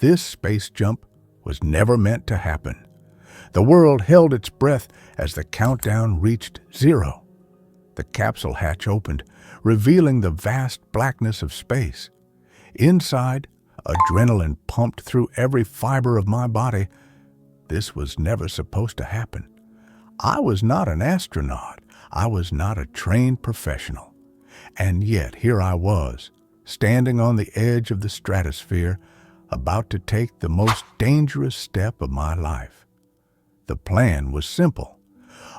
This space jump was never meant to happen. The world held its breath as the countdown reached 0. The capsule hatch opened, revealing the vast blackness of space. Inside, adrenaline pumped through every fiber of my body. This was never supposed to happen. I was not an astronaut. I was not a trained professional. And yet here I was, standing on the edge of the stratosphere, about to take the most dangerous step of my life. The plan was simple.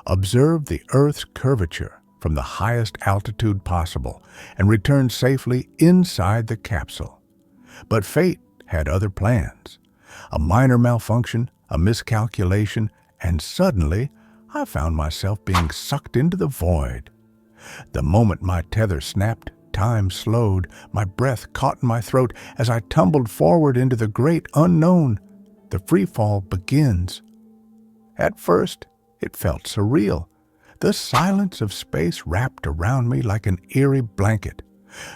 Observe the Earth's curvature from the highest altitude possible and return safely inside the capsule. But fate had other plans. A minor malfunction, a miscalculation, and suddenly I found myself being sucked into the void. The moment my tether snapped, time slowed, my breath caught in my throat as I tumbled forward into the great unknown. The free fall begins. At first, it felt surreal. The silence of space wrapped around me like an eerie blanket.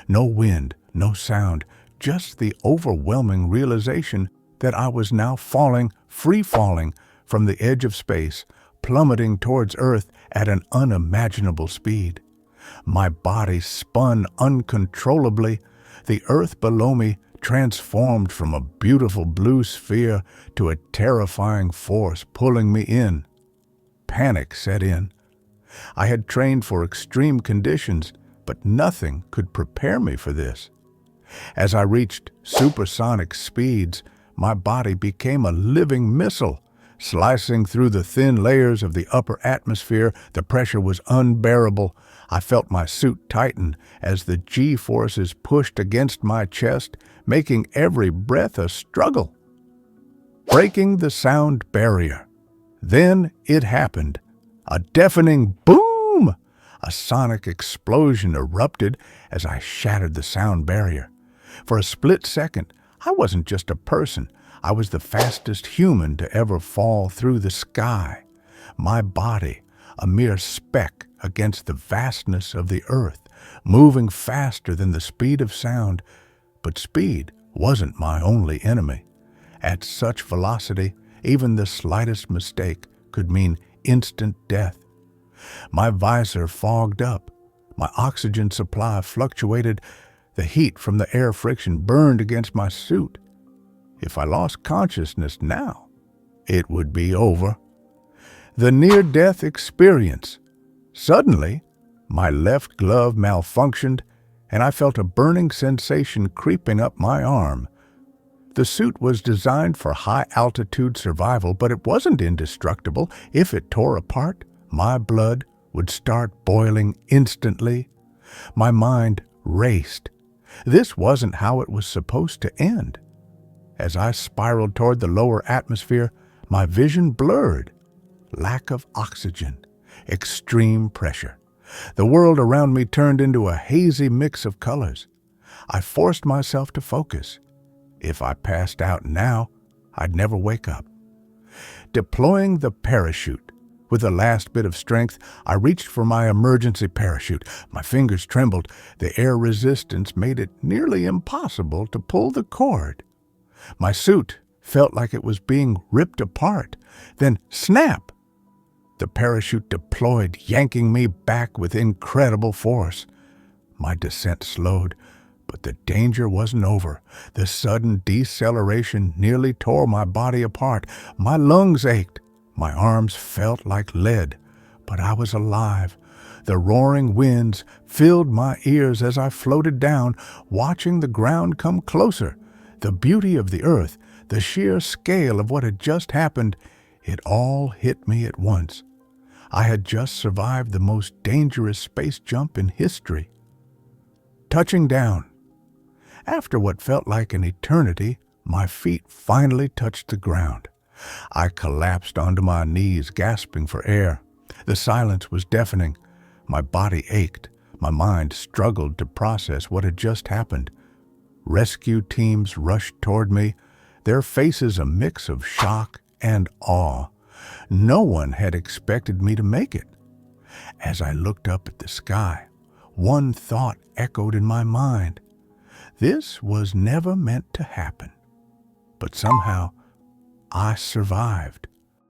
No wind, no sound, just the overwhelming realization that I was now free falling from the edge of space, plummeting towards Earth at an unimaginable speed. My body spun uncontrollably. The Earth below me transformed from a beautiful blue sphere to a terrifying force pulling me in. Panic set in. I had trained for extreme conditions, but nothing could prepare me for this. As I reached supersonic speeds, my body became a living missile. Slicing through the thin layers of the upper atmosphere, the pressure was unbearable. I felt my suit tighten as the G-forces pushed against my chest, making every breath a struggle. Breaking the sound barrier. Then it happened. A deafening boom! A sonic explosion erupted as I shattered the sound barrier. For a split second, I wasn't just a person. I was the fastest human to ever fall through the sky. My body, a mere speck against the vastness of the earth, moving faster than the speed of sound. But speed wasn't my only enemy. At such velocity, even the slightest mistake could mean instant death. My visor fogged up. My oxygen supply fluctuated. The heat from the air friction burned against my suit. If I lost consciousness now, it would be over. The near-death experience. Suddenly, my left glove malfunctioned, and I felt a burning sensation creeping up my arm. The suit was designed for high-altitude survival, but it wasn't indestructible. If it tore apart, my blood would start boiling instantly. My mind raced. This wasn't how it was supposed to end. As I spiraled toward the lower atmosphere, my vision blurred. Lack of oxygen, extreme pressure. The world around me turned into a hazy mix of colors. I forced myself to focus. If I passed out now, I'd never wake up. Deploying the parachute. With the last bit of strength, I reached for my emergency parachute. My fingers trembled. The air resistance made it nearly impossible to pull the cord. My suit felt like it was being ripped apart. Then, snap! The parachute deployed, yanking me back with incredible force. My descent slowed, but the danger wasn't over. The sudden deceleration nearly tore my body apart. My lungs ached. My arms felt like lead, but I was alive. The roaring winds filled my ears as I floated down, watching the ground come closer. The beauty of the earth, the sheer scale of what had just happened, it all hit me at once. I had just survived the most dangerous space jump in history. Touching down. After what felt like an eternity, my feet finally touched the ground. I collapsed onto my knees, gasping for air. The silence was deafening. My body ached. My mind struggled to process what had just happened. Rescue teams rushed toward me, their faces a mix of shock and awe. No one had expected me to make it. As I looked up at the sky, one thought echoed in my mind. This was never meant to happen. But somehow I survived.